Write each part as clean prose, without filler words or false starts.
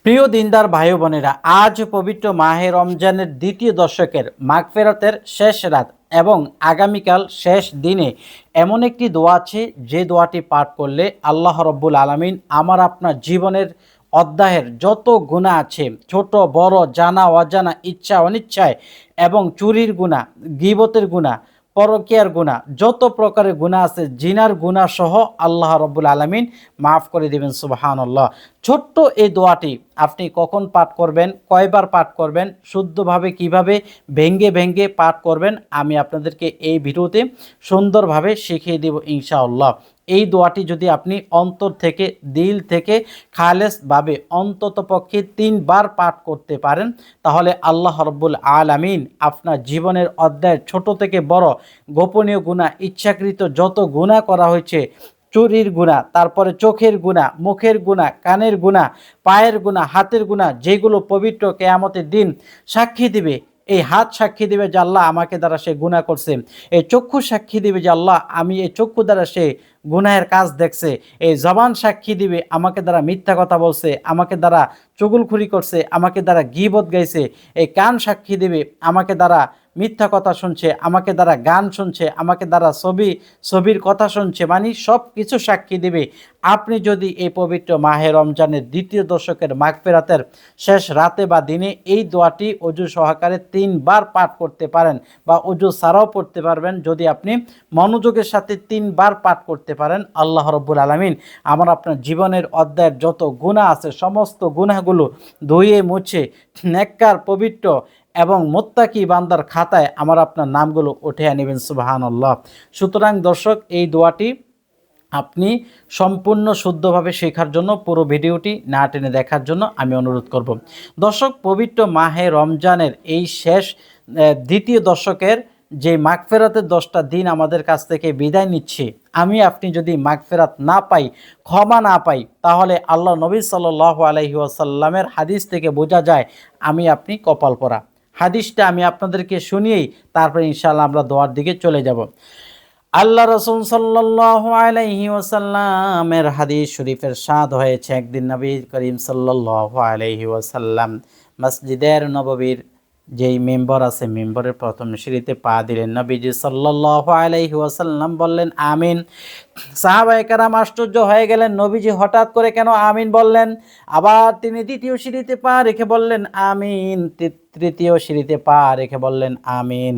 প্রিয় দিনদার ভাই বোনেরা, আজ পবিত্র মাহে রমজানের দ্বিতীয় দশকের মাগফিরাতের শেষ রাত এবং আগামীকাল শেষ দিনে এমন একটি দোয়া আছে যে দোয়াটি পাঠ করলে আল্লাহ রব্বুল আলামিন আমার আপনার জীবনের অধ্যায়ের যত গুনাহ আছে, ছোট বড়, জানা অজানা, ইচ্ছা অনিচ্ছায় এবং চুরির গুনাহ, গীবতের গুনাহ, পরকীয়ার গুনাহ, যত প্রকারের গুনাহ আছে, জিনার গুনাহ সহ আল্লাহ রব্বুল আলামিন মাফ করে দিবেন। সুবহানাল্লাহ। ছোট্ট এই দোয়াটি আপনি কখন পাঠ করবেন, কয়বার পাঠ করবেন, শুদ্ধভাবে কিভাবে ভেঙ্গে ভেঙ্গে পাঠ করবেন, আমি আপনাদেরকে এই ভিডিওতে সুন্দরভাবে শিখিয়ে দেব ইনশাআল্লাহ। এই দোয়াটি যদি আপনি অন্তর থেকে, দিল থেকে খালেসভাবে অন্ততপক্ষে ৩ বার পাঠ করতে পারেন, তাহলে আল্লাহ রব্বুল আলামিন আপনার জীবনের অধ্যায়ের ছোট থেকে বড় গোপনীয় গুনাহ, ইচ্ছাকৃত যত গুনাহ করা হয়েছে, চুরির গুনাহ, তারপরে চোখের গুনাহ, মুখের গুনাহ, কানের গুনাহ, পায়ের গুনাহ, হাতের গুনাহ, যেগুলো পবিত্র কিয়ামতের দিন সাক্ষী দিবে। এই হাত সাক্ষী দিবে যে আল্লাহ আমাকে দ্বারা সে গুনাহ করছে। এই চক্ষু সাক্ষী দিবে যে আল্লাহ আমি এই চক্ষু দ্বারা সে গুনাহের কাজ দেখছে। এই জবান সাক্ষী দিবে আমাকে দ্বারা মিথ্যা কথা বলছে, আমাকে দ্বারা চুগলখুরি করছে, আমাকে দ্বারা গীবত গাইছে। এই কান সাক্ষী দিবে আমাকে দ্বারা মিথ্যা কথা শুনছে, আমাকে দ্বারা গান শুনছে, আমাকে দ্বারা ছবির কথা শুনছে, মানে সব কিছু সাক্ষী দিবে। আপনি যদি এই পবিত্র মাহে রমজানের দ্বিতীয় দশকের মাগফিরাতের শেষ রাতে বা দিনে এই দোয়াটি অজু সহকারে ৩ বার পাঠ করতে পারেন, বা অজু ছাড়াও পড়তে পারবেন, যদি আপনি মনোযোগের সাথে ৩ বার পাঠ করতে পারেন, আল্লাহ রব্বুল আলামিন আমার আপনার জীবনের অধ্যায়ের যত গুনাহ আছে সমস্ত গুনাহগুলো ধুয়ে মুছে নেককার, পবিত্র এবং মুত্তাকি বান্দার খাতায় আমার আপনার নামগুলো উঠে নেবেন। সুবহানাল্লাহ। সুতরাং দর্শক, এই দোয়াটি আপনি সম্পূর্ণ শুদ্ধভাবে শেখার জন্য পুরো ভিডিওটি না টেনে দেখার জন্য আমি অনুরোধ করব। দর্শক, পবিত্র মাহে রমজানের এই শেষ দ্বিতীয় দশকের যে মাগফিরাতের 10টা দিন আমাদের কাছ থেকে বিদায় নিচ্ছে, আমি আপনি যদি মাগফিরাত না পাই, ক্ষমা না পাই, তাহলে আল্লাহ নবী সাল্লাল্লাহু আলাইহি ওয়াসাল্লামের হাদিস থেকে বোঝা যায় আমি আপনি কপাল পোড়া। হাদিসটা আমি আপনাদেরকে শুনিয়েই তারপরে ইনশাআল্লাহ আমরা দোয়ার দিকে চলে যাব। আল্লাহ রাসূল সাল্লাল্লাহু আলাইহি ওয়াসাল্লামের হাদিস শরীফের সাদ হয়েছে, একদিন নবী করিম সাল্লাল্লাহু আলাইহি ওয়াসাল্লাম মসজিদের নববীর যেই মেম্বার আছে, মেম্বারের প্রথম সিঁড়িতে পা দিলেন। নবীজি সাল্লাল্লাহু আলাইহি ওয়াসাল্লাম বললেন আমিন। সাহাবায়ে কেরাম আশ্চর্য হয়ে গেলেন, নবীজি হঠাৎ করে কেন আমিন বললেন? আবার তিনি দ্বিতীয় সিঁড়িতে পা রেখে বললেন আমিন, তৃতীয় সিঁড়িতে পা রেখে বললেন আমিন।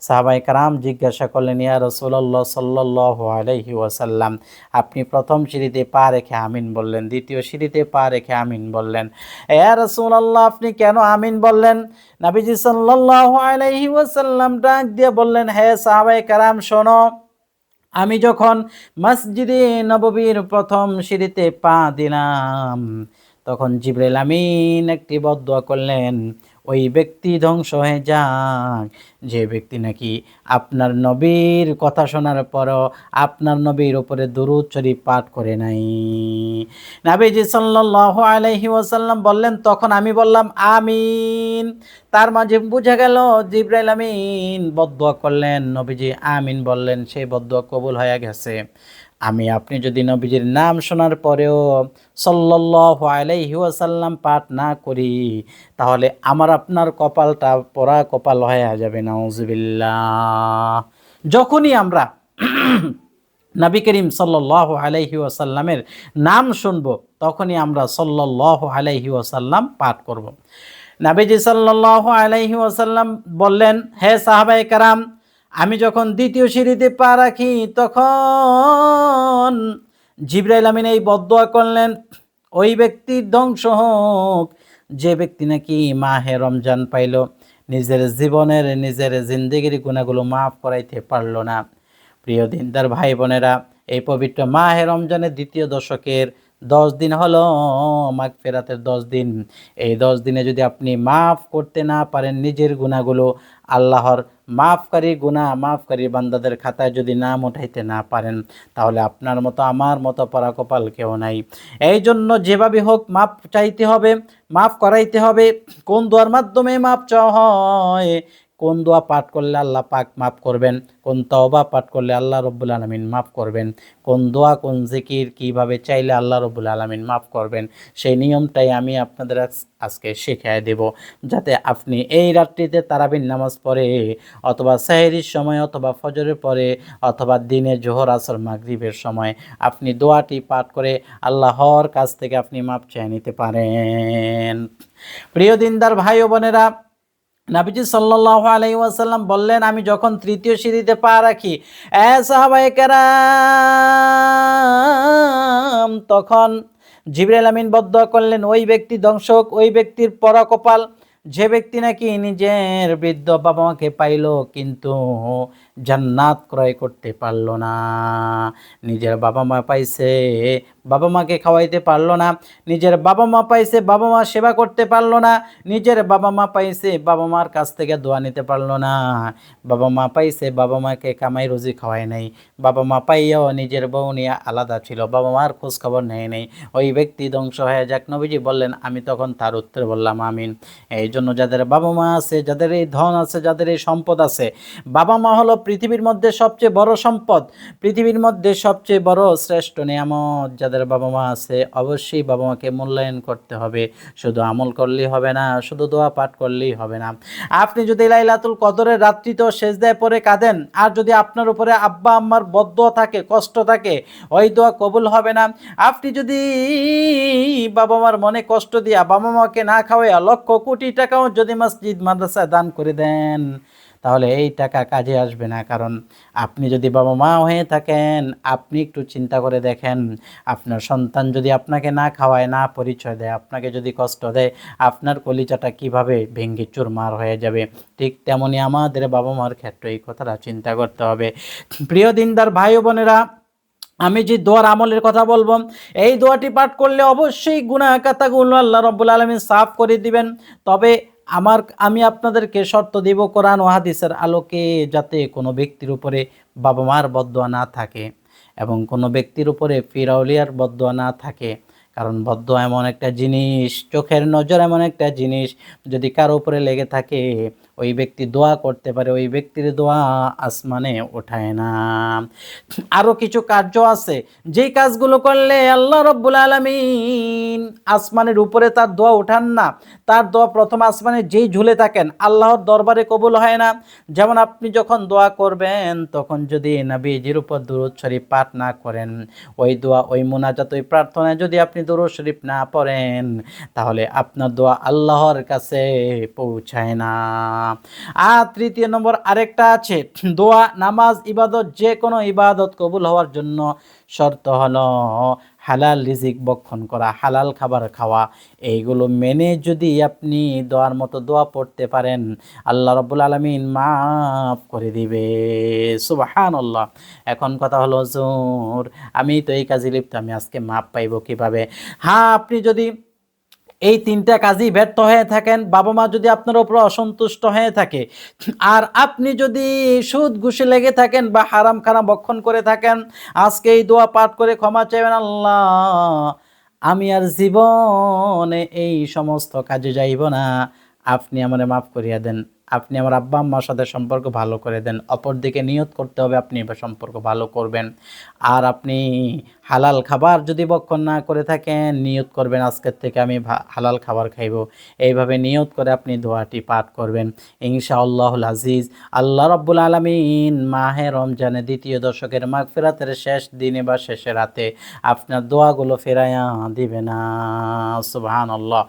সাহাবায়ে কেরাম জিজ্ঞাসা করলেন, ইয়া রাসূলুল্লাহ সাল্লাল্লাহু আলাইহি ওয়াসাল্লাম, আপনি প্রথম সিঁড়িতে পা রেখে আমিন বললেন, দ্বিতীয় সিঁড়িতে পা রেখে আমিন বললেন, ইয়া রাসূলুল্লাহ আপনি কেন আমিন বললেন? নবীজি সাল্লাল্লাহু আলাইহি ওয়াসাল্লাম ডাক দিয়ে বললেন, হে সাহাবায়ে কেরাম শোনো, আমি যখন মসজিদে নববীর প্রথম সিঁড়িতে পা দিলাম, তখন জিবরাইল আমিন একটি বদদোয়া করলেন, ওই ব্যক্তি ধ্বংস হয়ে যাক যে ব্যক্তি নাকি আপনার নবীর কথা শোনার পরও আপনার নবীর উপরে দুরূদ শরীফ পাঠ করে নাই। নবীজি সাল্লাল্লাহু আলাইহি ওয়াসাল্লাম বললেন, তখন আমি বললাম আমিন। তার মাঝে বোঝা গেল জিবরাইল আমিন বদদোয়া করলেন, নবীজি আমিন বললেন, সেই বদদোয়া কবুল হয়ে গেছে। আমি আপনি যদি নবীজির নাম শোনার পরেও সাল্লাল্লাহু আলাইহি ওয়াসাল্লাম পাঠ না করি, তাহলে আমার আপনার কপালটা পোড়া কপাল হয়ে যাবে। নাউজুবিল্লাহ। যখনই আমরা নবী করিম সাল্লাল্লাহু আলাইহি ওয়াসাল্লামের নাম শুনব, তখনই আমরা সাল্লাল্লাহু আলাইহি ওয়াসাল্লাম পাঠ করব। নবীজি সাল্লাল্লাহু আলাইহি ওয়াসাল্লাম বললেন, হে সাহাবায়ে কেরাম, আমি যখন দ্বিতীয় সিঁড়িতে পা রাখি, তখন জিবরাইল আমিন এই বদদোয়া করলেন, ওই ব্যক্তির ধ্বংস হোক যে ব্যক্তি নাকি মাহে রমজান পাইল, নিজের জীবনের নিজের জিন্দেগির গুনাহগুলো মাফ করাইতে পারল না। প্রিয় দিনদার ভাই বোনেরা, এই পবিত্র মাহে রমজানের দ্বিতীয় দশকের 10 দিন হলো মাগফিরাতের 10 দিন। এই 10 দিনে যদি আপনি মাফ করতে না পারেন নিজের গুনাহগুলো, আল্লাহর মাফকারী বান্দাদের খাতায় যদি নাম উঠাইতে না পারেন, তাহলে আপনার মতো আমার মতো পরা কপাল কেউ নাই। এই জন্য যেভাবে হোক মাফ চাইতে হবে, মাফ করাইতে হবে। কোন দোয়ার মাধ্যমে মাফ চাওয়া হয়? কোন দোয়া পাঠ করলে আল্লাহ পাক মাফ করবেন, কোন তওবা পাঠ করলে আল্লাহ রব্বুল আলামিন মাফ করবেন, কোন দোয়া কোন জিকির কিভাবে চাইলে আল্লাহ রব্বুল আলামিন মাফ করবেন, সেই নিয়মটাই আমি আপনাদের আজকে শিখিয়ে দেব, যাতে আপনি এই রাত্রিতে তারাবির নামাজ পড়ে অথবা সেহরির সময় অথবা ফজরের পরে অথবা দিনে জোহর আসর মাগরিবের সময় আপনি দোয়াটি পাঠ করে আল্লাহর কাছ থেকে আপনি মাপ চেয়ে নিতে পারেন। প্রিয় দিনদার ভাই ও বোনেরা, নবীজি সাল্লাল্লাহু আলাইহি ওয়াসাল্লাম বললেন, আমি যখন তৃতীয় সিঁড়িতে পা রাখি সাহাবায়ে কেরাম, তখন জিবরাইল আমিন বদদুয়া করলেন, ওই ব্যক্তি ধ্বংস হোক, ওই ব্যক্তির পরা কপাল, যে ব্যক্তি নাকি নিজের বৃদ্ধ বাবা মাকে পাইল কিন্তু জান্নাত ক্রয় করতে পারল না। নিজের বাবা মা পাইছে, বাবা মাকে খাওয়াইতে পারলো না, নিজের বাবা মা পাইছে, বাবা মা সেবা করতে পারলো না, নিজের বাবা মা পাইছে, বাবা মার কাছ থেকে দোয়া নিতে পারলো না, বাবা মা পাইছে, বাবা মাকে কামাই রুজি খাওয়ায় নাই, বাবা মা পাইয়াও নিজের বউ নিয়ে আলাদা ছিল, বাবা মার খোঁজ খবর নেয় নেই, ওই ব্যক্তি ধ্বংস হয়ে যাক। নবীজি বললেন, আমি তখন তার উত্তর বললাম আমিন। এই জন্য যাদের বাবা মা আছে, যাদের এই ধন আছে, যাদের এই সম্পদ আছে, বাবা মা হলো পৃথিবীর মধ্যে সবচেয়ে বড় সম্পদ, পৃথিবীর মধ্যে সবচেয়ে বড় শ্রেষ্ঠ নিয়ামত। যাদের বাবা মা আছে অবশ্যই বাবা মাকে মূল্যায়ন করতে হবে, শুধু আমল করলেই হবে না, শুধু দোয়া পাঠ করলেই হবে না। আপনি যদি লাইলাতুল কদরের রাত্রিতেও সেজদায় পড়ে কাঁদেন, আর যদি আপনার উপরে আব্বা আম্মার বদদোয়া থাকে, কষ্ট থাকে, ওই দোয়া কবুল হবে না। আপনি যদি বাবা মার মনে কষ্ট দিয়া বাবা মাকে না খাওয়াইয়া লক্ষ কোটি টাকাও যদি মসজিদ মাদ্রাসায় দান করে দেন, তাহলে এই টাকা কাজে আসবে না। কারণ আপনি যদি বাবা মা হয়ে থাকেন, আপনি একটু চিন্তা করে দেখেন, আপনার সন্তান যদি আপনাকে না খাওয়ায়, না পরিচয় দেয়, আপনাকে যদি কষ্ট দেয়, আপনার কলিজাটা কিভাবে ভেঙ্গে চুরমার হয়ে যাবে। ঠিক তেমনি আমাদের বাবা মার ক্ষেত্রে এই কথাটা চিন্তা করতে হবে। প্রিয় দিনদার ভাই ও বোনেরা, আমি যে দোয়ার আমলের কথা বলবো, এই দোয়াটি পাঠ করলে অবশ্যই গুনাহ খাতাগুলো আল্লাহ রাব্বুল আলামিন সাফ করে দিবেন। তবে আমি আপনাদেরকে শর্ত দিব, কোরআন ও হাদিসের আলোকে, যাতে কোনো ব্যক্তির উপরে বাবা মার বদদোয়া না থাকে এবং কোনো ব্যক্তির উপরে পীর আউলিয়ার বদদোয়া না থাকে। কারণ বদদোয়া এমন একটা জিনিস, চোখের নজর এমন একটা জিনিস, যদি কারো উপরে লেগে থাকে, ওই ব্যক্তি দোয়া করতে পারে, ওই ব্যক্তির দোয়া আসমানে ওঠায় না। আরও কিছু কার্য আছে, যেই কাজগুলো করলে আল্লাহ রব্বুল আলামিন আসমানের উপরে তার দোয়া ওঠান না, তার দোয়া প্রথম আসমানে যেই ঝুলে থাকেন আল্লাহর দরবারে কবুল হয় না। যেমন আপনি যখন দোয়া করবেন, তখন যদি নবীজির উপর দুরূদ শরীফ পাঠ না করেন, ওই দোয়া, ওই মুনাজাত, ওই প্রার্থনায় যদি আপনি দুরূদ শরীফ না পড়েন, তাহলে আপনার দোয়া আল্লাহর কাছে পৌঁছায় না। আর তৃতীয় নম্বর আরেকটা আছে, দোয়া, নামাজ, ইবাদত, যে কোনো ইবাদত কবুল হওয়ার জন্য শর্ত হলো হালাল রিজিক ভক্ষণ করা, হালাল খাবার খাওয়া। এইগুলো মেনে যদি আপনি দোয়ার মতো দোয়া পড়তে পারেন, আল্লাহ রাব্বুল আলামিন মাফ করে দিবে। সুবহানাল্লাহ। এখন কথা হলো, হুজুর আমি তো এই কাজে লিপ্ত, আমি আজকে মাফ পাইব কিভাবে? হ্যাঁ, আপনি যদি এই তিনটা কাজই ব্যর্থ হয়ে থাকেন, বাবা মা যদি আপনার উপর অসন্তুষ্ট হয়ে থাকে, আর আপনি যদি সুদ ঘুষে লেগে থাকেন বা হারাম খানা ভক্ষণ করে থাকেন, আজকে এই দোয়া পাঠ করে ক্ষমা চাইবেন, আল্লাহ আমি আর জীবনে এই সমস্ত কাজে যাইব না, আপনি আমারে মাফ করিয়া দেন, আপনি আমার আব্বা আম্মার সাথে সম্পর্ক ভালো করে দেন। অপরদিকে নিয়ত করতে হবে আপনি এবার সম্পর্ক ভালো করবেন। আর আপনি হালাল খাবার যদি ভক্ষণ না করে থাকেন, নিয়ত করবেন আজকের থেকে আমি হালাল খাবার খাইব। এইভাবে নিয়ত করে আপনি দোয়াটি পাঠ করবেন, ইনশাআল্লাহুল আজিজ আল্লাহ রাব্বুল আলামিন মাহে রমজানের দ্বিতীয় দশকের মাগফিরাতের শেষ দিনে বা শেষে রাতে আপনার দোয়াগুলো ফেরাইয়া দিবে না। সুবহানাল্লাহ।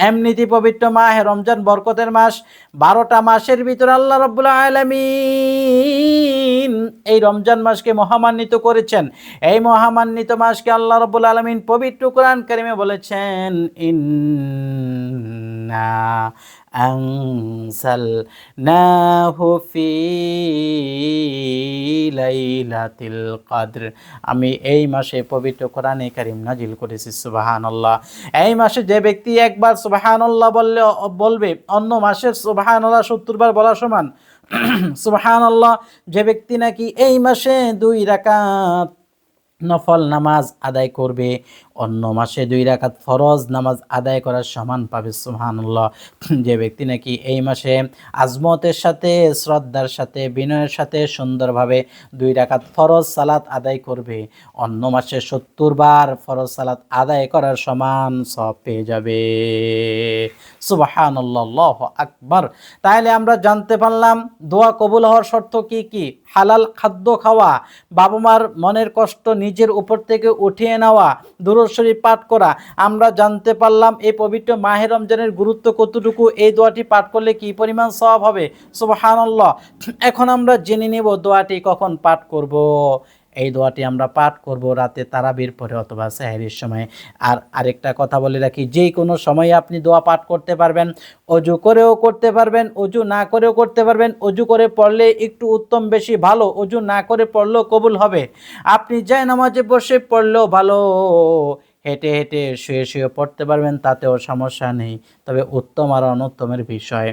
এমনিতে পবিত্র মাহে রমজান বরকতের মাস, 12টা মাসের ভিতরে আল্লাহ রাব্বুল আলামিন এই রমজান মাসকে মহামান্বিত করেছেন। এই মহামান্বিত মাসকে আল্লাহ রাব্বুল আলামিন পবিত্র কোরআন কারিমে বলেছেন, ইন্না আনজালনাহু ফি লাইলাতিল কদর। আমি এই মাসে পবিত্র কোরআনে কারিম নাজিল করেছি। সুবহানাল্লাহ। এই মাসে যে ব্যক্তি একবার সুবহানাল্লাহ বলবে, অন্য মাসের সুবহানাল্লাহ 70 বার বলা সমান। সুবহানাল্লাহ। যে ব্যক্তি নাকি এই মাসে 2 রাকাত নফল নামাজ আদায় করবে, অন্য মাসে 2 রাকাত ফরজ নামাজ আদায় করার সমান পাবে। সুবহানাল্লাহ। যে ব্যক্তি নাকি এই মাসে আজমতের সাথে, শ্রদ্ধার সাথে, বিনয়ের সাথে সুন্দরভাবে 2 রাকাত ফরজ সালাত আদায় করবে, অন্য মাসে 70 বার ফরজ সালাত আদায় করার সমান সওয়াব পেয়ে যাবে। সুবহানাল্লাহ, আল্লাহু আকবার। তাহলে আমরা জানতে পারলাম দোয়া কবুল হওয়ার শর্ত কি কি? হালাল খাদ্য খাওয়া, বাবা মার মনের কষ্ট নিজের উপর থেকে উঠিয়ে নেওয়া, দুরূদ শরীফ পাঠ করা। আমরা জানতে পারলাম এই পবিত্র মাহে রমজানের গুরুত্ব কতটুকু, এই দোয়াটি পাঠ করলে কি পরিমাণ সওয়াব হবে। সুবহানাল্লাহ। এখন আমরা জেনে নেব দোয়াটি কখন পাঠ করব। এই দোয়াটি আমরা পাঠ করব রাতে তারাবির পরে অথবা সেহরির সময়। আর আরেকটা কথা বলে রাখি, যে কোনো সময়ে আপনি দোয়া পাঠ করতে পারবেন। অজু করেও করতে পারবেন, অজু না করেও করতে পারবেন। অজু করে পড়লে একটু উত্তম, বেশি ভালো। অজু না করে পড়লেও কবুল হবে। আপনি যায় নামাজে বসে পড়লেও ভালো, হেঁটে হেঁটে শুয়ে শুয়ে পড়তে পারবেন, তাতেও সমস্যা নেই। তবে উত্তম আর অনুত্তমের বিষয়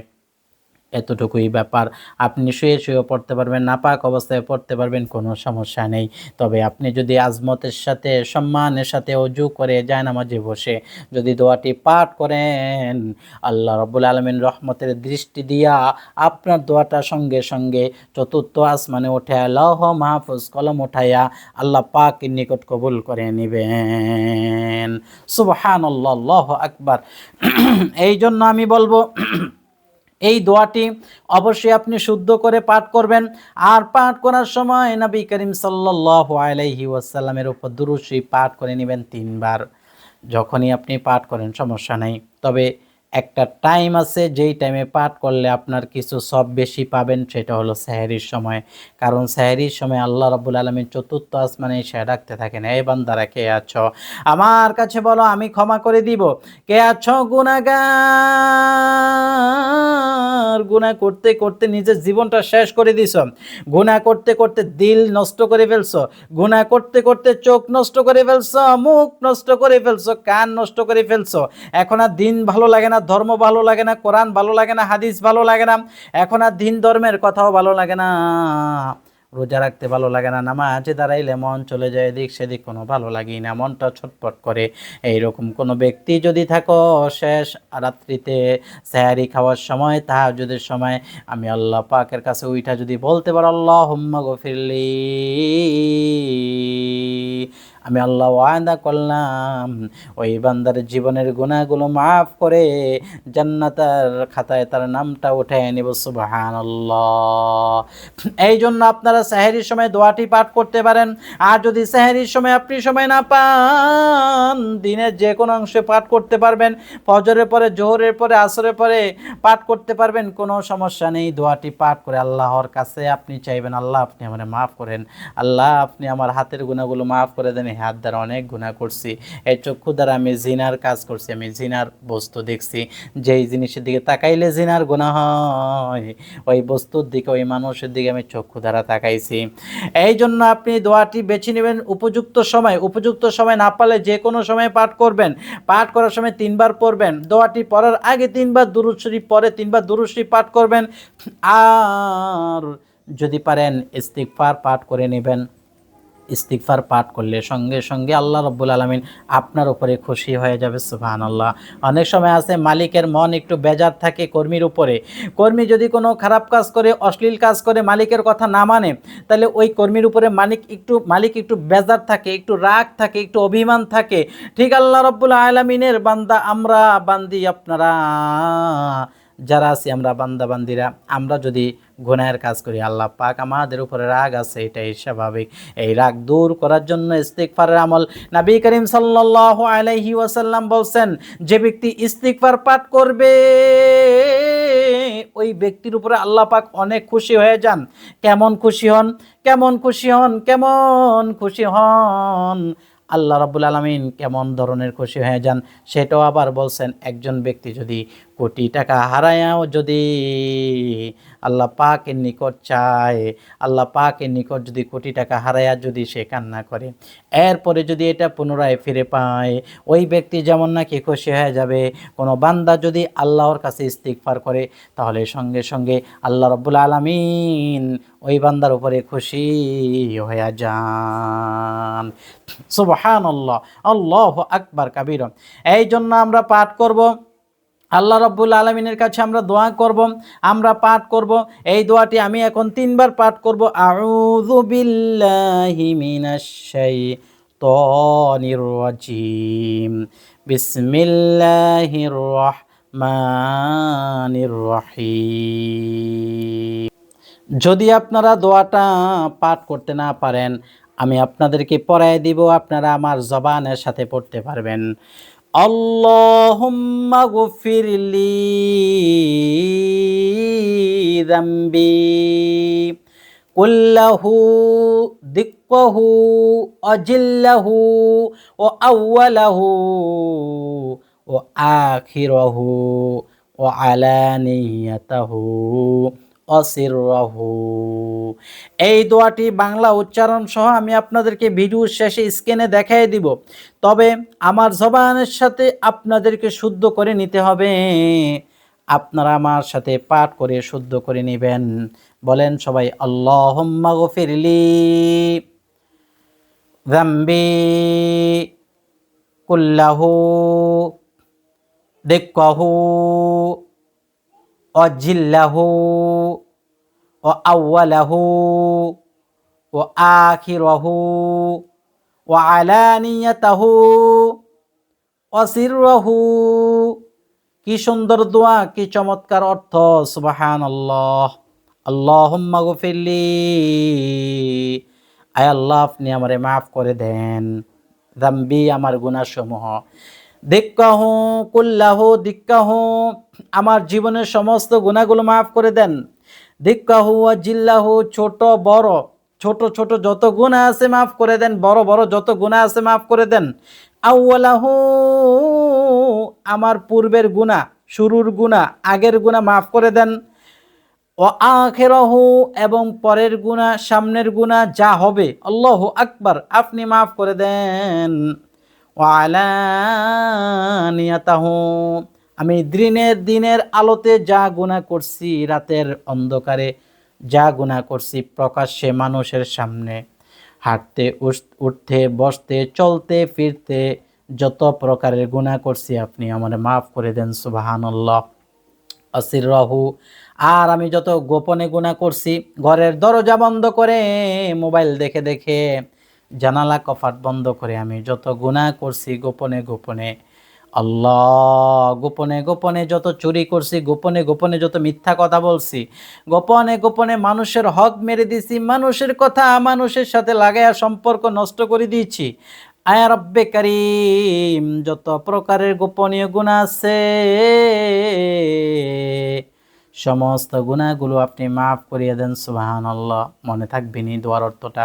এতটুকুই ব্যাপার। আপনি শুয়ে শুয়েও পড়তে পারবেন, নাপাক অবস্থায় পড়তে পারবেন, কোনো সমস্যা নেই। তবে আপনি যদি আজমতের সাথে, সম্মানের সাথে অজু করে জায়নামাজে বসে যদি দোয়াটি পাঠ করেন, আল্লাহ রাব্বুল আলামিন রহমতের দৃষ্টি দিয়া আপনার দোয়াটা সঙ্গে সঙ্গে চতুর্থ আসমানে উঠে লৌহ মাহফুজ কলম উঠাইয়া আল্লাহ পাকের নিকট কবুল করে নেবেন। সুবহানাল্লাহ, আল্লাহু আকবার। এই জন্য আমি বলবো এই দোয়াটি অবশ্যই আপনি শুদ্ধ করে পাঠ করবেন। আর পাঠ করার সময় নবী করিম সাল্লাল্লাহু আলাইহি ওয়াসাল্লামের উপর দুরূদ শরীফ পাঠ করে নেবেন 3 বার। যখনই আপনি পাঠ করেন সমস্যা নেই, তবে একটা টাইম আছে যেই টাইমে পাঠ করলে আপনার কিছু সব বেশি পাবেন, সেটা হলো সেহরির সময়। কারণ সেহরির সময় আল্লাহ রাব্বুল আলামিন চতুর্থ আসমানে এসে ডাকতে থাকেন, এই বান্দারা কে আছো আমার কাছে বলো, আমি ক্ষমা করে দিব। কে আছো গুনাহগার, গুনাহ করতে করতে নিজের জীবনটা শেষ করে দিছো, গুনাহ করতে করতে দিল নষ্ট করে ফেলছো, গুনাহ করতে করতে চোখ নষ্ট করে ফেলছো, মুখ নষ্ট করে ফেলছো, কান নষ্ট করে ফেলছো। এখন আর দিন ভালো লাগে না, ধর্ম ভালো লাগে না, কোরআন ভালো লাগে না, হাদিস ভালো লাগে না, এখন আর দিন ধর্মের কথাও ভালো লাগে না, রোজা রাখতে ভালো লাগে না, নামাজে দাঁড়াইলে মন চলে যায় এদিক সেদিক, কোনো ভালো লাগেই না, মনটা ছটফট করে। এইরকম কোনো ব্যক্তি যদি থাকো, শেষ রাত্রিতে সেহরি খাওয়ার সময়, তাহাজ্জুদের সময় আমি আল্লাহ পাকের কাছে উইঠা যদি বলতে পারো, আল্লাহুম্মা গফিরলি, আমি আল্লাহ ওয়াদা করলাম ওই বান্দার জীবনের গুনাহগুলো মাফ করে জান্নাতের খাতায় তার নামটা উঠায় নেব। সুবহানাল্লাহ। এই জন্য আপনারা সেহরির সময় দোয়াটি পাঠ করতে পারেন। আর যদি সেহরির সময় আপনি সময় না পান, দিনের যে কোনো অংশে পাঠ করতে পারবেন। ফজরের পরে, জোহরের পরে, আসরের পরে পাঠ করতে পারবেন, কোনো সমস্যা নেই। দোয়াটি পাঠ করে আল্লাহর কাছে আপনি চাইবেন, আল্লাহ আপনি আমারে মাফ করেন, আল্লাহ আপনি আমার হাতের গুনাহগুলো মাফ করে দেন। হাত দ্বারা অনেক গুনাহ করছি, এই চক্ষু দ্বারা আমি জিনার কাজ করছি, আমি জিনার বস্তু দেখছি, যেই জিনিসের দিকে তাকাইলে জিনার গুনাহ হয়, ওই বস্তুর দিকে, ওই মানুষের দিকে আমি চক্ষু দ্বারা তাকাইছি। এই জন্য আপনি দোয়াটি বেছে নেবেন উপযুক্ত সময়। উপযুক্ত সময় না পারলে যে কোনো সময় পাঠ করবেন। পাঠ করার সময় 3 বার পড়বেন। দোয়াটি পড়ার আগে 3 বার দুরূদ শরীফ, পরে 3 বার দুরূদ শরীফ পাঠ করবেন। আর যদি পারেন ইস্তিগফার পাঠ করে নেবেন। ইস্তিগফার পাঠ করলে সঙ্গে সঙ্গে আল্লাহ রাব্বুল আলামিন আপনার উপরে খুশি হয়ে যাবে। সুবহানাল্লাহ। অনেক সময় আছে মালিকের মন একটু বেজার থাকে কর্মীর উপরে। কর্মী যদি কোনো খারাপ কাজ করে, অশ্লীল কাজ করে, মালিকের কথা না মানে, তাহলে ওই কর্মীর উপরে মালিক একটু বেজার থাকে, একটু রাগ থাকে, একটু অভিমান থাকে। ঠিক আল্লাহ রাব্বুল আলামিনের বান্দা আমরা, বান্দি আপনারা যারা আছি, আমরা বান্দা বান্দিরা, আমরা যদি গুনাহের কাজ করি, আল্লাহ পাক আমাদের উপরে রাগ আছে, এটাই স্বাভাবিক। এই রাগ দূর করার জন্য ইস্তিগফারের আমল। নবী করিম সাল্লাল্লাহু আলাইহি ওয়াসাল্লাম বলছেন, যে ব্যক্তি ইস্তিগফার পাঠ করবে ওই ব্যক্তির উপরে আল্লাহ পাক অনেক খুশি হয়ে যান। কেমন খুশি হন, কেমন খুশি হন, কেমন খুশি হন, আল্লাহ রাব্বুল আলামিন কেমন ধরনের খুশি হয়ে যান সেটাও আবার বলছেন। একজন ব্যক্তি যদি কোটি টাকা হারায়াও যদি আল্লাহ পাকের নিকট চায়, আল্লাহ পাকের নিকট যদি কোটি টাকা হারায়া যদি সে কান্না করে, এরপরে যদি এটা পুনরায় ফিরে পায়, ওই ব্যক্তি যেমন নাকি খুশি হয়ে যাবে। কোনো বান্দা যদি আল্লাহর কাছে ইস্তিগফার করে, তাহলে সঙ্গে সঙ্গে আল্লাহ রাব্বুল আলামিন ওই বান্দার উপরে খুশি হয়ে যান। সুবহান সুবহানাল্লাহ, আল্লাহু আকবার কাবীরা। এই জন্য আমরা পাঠ করব, আল্লাহ রাব্বুল আলামিনের কাছে আমরা দোয়া করব, আমরা পাঠ করব। এই দোয়াটি আমি এখন ৩ বার পাঠ করব। আউযু বিল্লাহি মিনাশ শাইতানির রাজিম। বিসমিল্লাহির রাহমানির রহিম। যদি আপনারা দোয়াটা পাঠ করতে না পারেন, আমি আপনাদেরকে পড়ায় দিব, আপনারা আমার জবানের সাথে পড়তে পারবেন। আল্লাহুম্মা গফিরলি যামবি কুল্লাহু দিক্কাহু আজিল্লাহু ওয়া আউওয়ালাহু ওয়া আখিরাহু ওয়া আলানিয়াতাহু অসিররাহু। এই দোয়াটি বাংলা উচ্চারণ সহ আমি আপনাদেরকে ভিডিওর শেষে স্ক্রিনে দেখাই দিব। তবে আমার জবানের সাথে আপনাদেরকে শুদ্ধ করে নিতে হবে। আপনারা আমার সাথে পাঠ করে শুদ্ধ করে নেবেন। বলেন সবাই, আল্লাহুম্মা গফিরলি যামবি কুল্লাহু দিক্কাহু আজিল্লাহু ওয়া আউওয়ালাহু ওয়া আখিরাহু ওয়া আলানিয়াতাহু ওয়া সিররাহু। কি সুন্দর দোয়া, কি চমৎকার অর্থ, সুবহানাল্লাহ। আল্লাহুম্মা গফিরলি, আয় আল্লাহ আপনি আমারে মাফ করে দেন, যামবি আমার গুনাহসমূহ, দিক্কাহু কুল্লাহু দিক্কাহু আমার জীবনের সমস্ত গুনাহগুলো মাফ করে দেন, দিক্কাহু ওয়াজিল্লাহু ছোট বড়, ছোট ছোট যত গুনাহ আছে মাফ করে দেন, বড় বড় যত গুনাহ আছে মাফ করে দেন। আউওয়ালাহু আমার পূর্বের গুনাহ, শুরুর গুনাহ, আগের গুনাহ মাফ করে দেন। ও আখিরাহু এবং পরের গুনাহ, সামনের গুনাহ যা হবে, আল্লাহু আকবার, আপনি মাফ করে দেন। ওয়া আলানিয়াতাহু আমি দিনের আলোতে যা গুনাহ করছি, রাতের অন্ধকারে যা গুনাহ করছি, প্রকাশ্যে মানুষের সামনে, হাঁটতে উঠতে বসতে চলতে ফিরতে যত প্রকারের গুনাহ করছি, আপনি আমার মাফ করে দেন, সুবহানাল্লাহ। আসিররাহু আর আমি যত গোপনে গুনাহ করছি, ঘরের দরজা বন্ধ করে, মোবাইল দেখে দেখে, জানালা কপাট বন্ধ করে আমি যত গুনাহ করছি গোপনে গোপনে, আল্লাহ গোপনে গোপনে যত চুরি করছি, গোপনে গোপনে যত মিথ্যা কথা বলছি, গোপনে গোপনে মানুষের হক মেরে দিছি, মানুষের কথা মানুষের সাথে লাগায়া সম্পর্ক নষ্ট করে দিয়েছি, আয়া রব্বে কারীম যত প্রকারের গোপনীয় গুনাহ আছে, সমস্ত গুনাহগুলো আপনি মাফ করিয়ে দেন, সুবহানাল্লাহ। মনে থাকবে নি দোয়ার অর্থটা,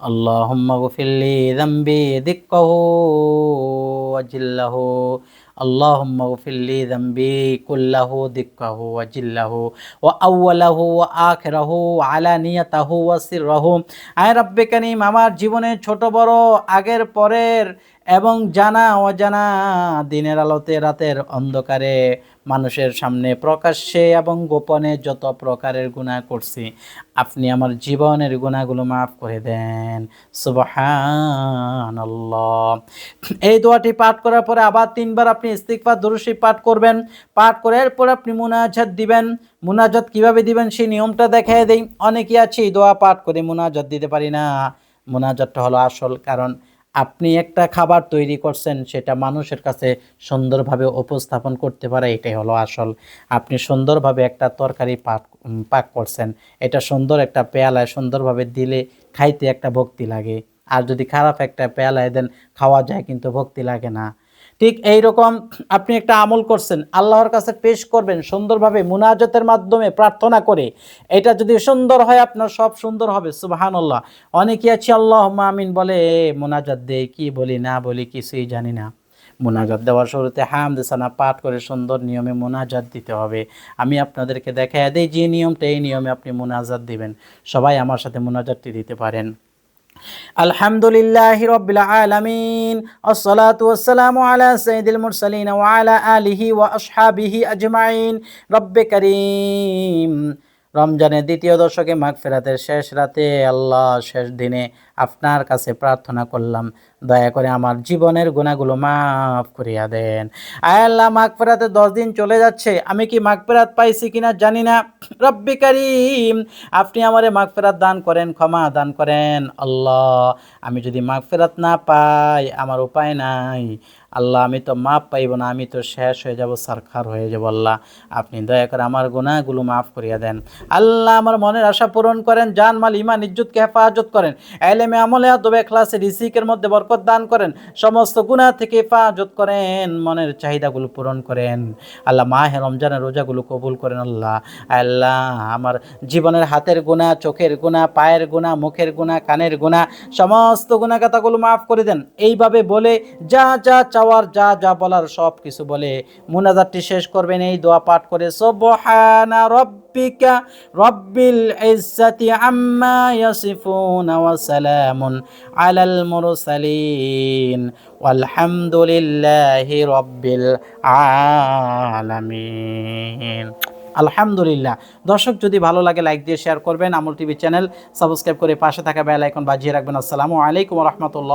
আল্লাহুম্মা গফিরলি যামবি দিক্কাহু ওয়াজিল্লাহু, আল্লাহুম্মা গফিরলি যামবি কুল্লাহু দিক্কাহু ওয়াজিল্লাহু ওয়া আউওয়ালাহু ওয়া আখিরাহু ওয়া আলানিয়াতাহু ওয়া সিররাহু। আয় রব্বে কারীম আমার জীবনের ছোট বড়, আগের পরের এবং জানা অজানা, দিনের আলোতে রাতের অন্ধকারে, মানুষের সামনে প্রকাশ্যে এবং গোপনে যত প্রকারের গুনাহ করছি, আপনি আমার জীবনের গুনাহগুলো মাফ করে দেন, সুবহানাল্লাহ। এই দোয়াটি পাঠ করার পরে আবার ৩ বার আপনি ইস্তিগফার দরুদ শরীফ পাঠ করবেন। পাঠ করার পর আপনি মুনাজাত দিবেন। মুনাজাত কিভাবে দিবেন সেই নিয়মটা দেখায় দেই। অনেকেই আছে এই দোয়া পাঠ করে মুনাজাত দিতে পারি না। মুনাজাতটা হলো আসল, কারণ আপনি একটা খাবার তৈরি করছেন, সেটা মানুষের কাছে সুন্দরভাবে উপস্থাপন করতে পারে, এটাই হলো আসল। আপনি সুন্দরভাবে একটা তরকারি পাক করছেন, এটা সুন্দর একটা পেয়ালায় সুন্দরভাবে দিলে খাইতে একটা ভক্তি লাগে। আর যদি খারাপ একটা পেয়ালায় দেন, খাওয়া যায় কিন্তু ভক্তি লাগে না। ঠিক এই রকম আপনি একটা আমল করছেন, আল্লাহর কাছে পেশ করবেন সুন্দরভাবে মুনাজাতের মাধ্যমে প্রার্থনা করে। এটা যদি সুন্দর হয়, আপনার সব সুন্দর হবে, সুবহানাল্লাহ। অনেকে আছে আল্লাহুম্মা আমিন বলে, মুনাজাত দেয়, কি বলি না বলি কিছুই জানি না। মুনাজাত দেওয়ার শুরুতে হামদ সানা পাঠ করে সুন্দর নিয়মে মুনাজাত দিতে হবে। আমি আপনাদেরকে দেখায় দেই যে নিয়মটা, এই নিয়মে আপনি মুনাজাত দিবেন। সবাই আমার সাথে মুনাজাতটি দিতে পারেন। আলহামদুলিল্লাহি রাব্বিল আলামিন, আসসালাতু ওয়াসসালামু আলা সাইয়্যিদিল মুরসালিন ওয়া আলা আলিহি ওয়া আসহাবিহি আজমাইন। রব্বে কারীম রমজানের দ্বিতীয় দশকে মাগফিরাতের শেষ রাতে, আল্লাহ শেষ দিনে আপনার কাছে প্রার্থনা করলাম, দয়া করে আমার জীবনের গুনাহগুলো মাফ করিয়া দেন। আয় আল্লাহ, মাগফিরাতে 10 দিন চলে যাচ্ছে, আমি কি মাগফিরাত পাইছি কিনা জানি না। রব্বি কারীম, আপনি আমারে মাগফিরাত দান করেন, ক্ষমা দান করেন। আল্লাহ, আমি যদি মাগফিরাত না পাই আমার উপায় নাই। আল্লাহ, আমি তো মাপ পাইব না, আমি তো শেষ হয়ে যাব, সারখার হয়ে যাব। আল্লাহ, আপনি দয়া করে আমার গুনাহগুলো মাফ করিয়া দেন। আল্লাহ, আমার মনের আশা পূরণ করেন, জান মাল ইমান ইজ্জতকে হেফাজত করেন, এলেমে আমলে আদবে ইখলাসে রিজিকের মধ্যে বরকত দান করেন, সমস্ত গুনাহ থেকে হেফাজত করেন, মনের চাহিদাগুলো পূরণ করেন। আল্লাহ, মাহে রমজানের রোজাগুলো কবুল করেন। আল্লাহ, আল্লাহ, আমার জীবনের হাতের গুনাহ, চোখের গুনাহ, পায়ের গুনাহ, মুখের গুনাহ, কানের গুনাহ, সমস্ত গুনাহ খাতাগুলো মাফ করে দেন। এইভাবে বলে যা যা চাওয়ার, যা যা বলার সব কিছু বলে মুনাজাতটি শেষ করবেন এই দোয়া পাঠ করে, সুবহানা রাব্বিকা রব্বিল ইজ্জাতি আম্মা ইয়াসিফুন ওয়া সালামুন আলাল মুরসালিন ওয়ালহামদুলিল্লাহি রাব্বিল আলামিন। আলহামদুলিল্লাহ। দর্শক, যদি ভালো লাগে লাইক দিয়ে শেয়ার করবেন, আমল টিভি চ্যানেল সাবস্ক্রাইব করে পাশে থাকা বেল আইকন বাজিয়ে রাখবেন। আসসালামু আলাইকুম ওয়া রাহমাতুল্লাহ।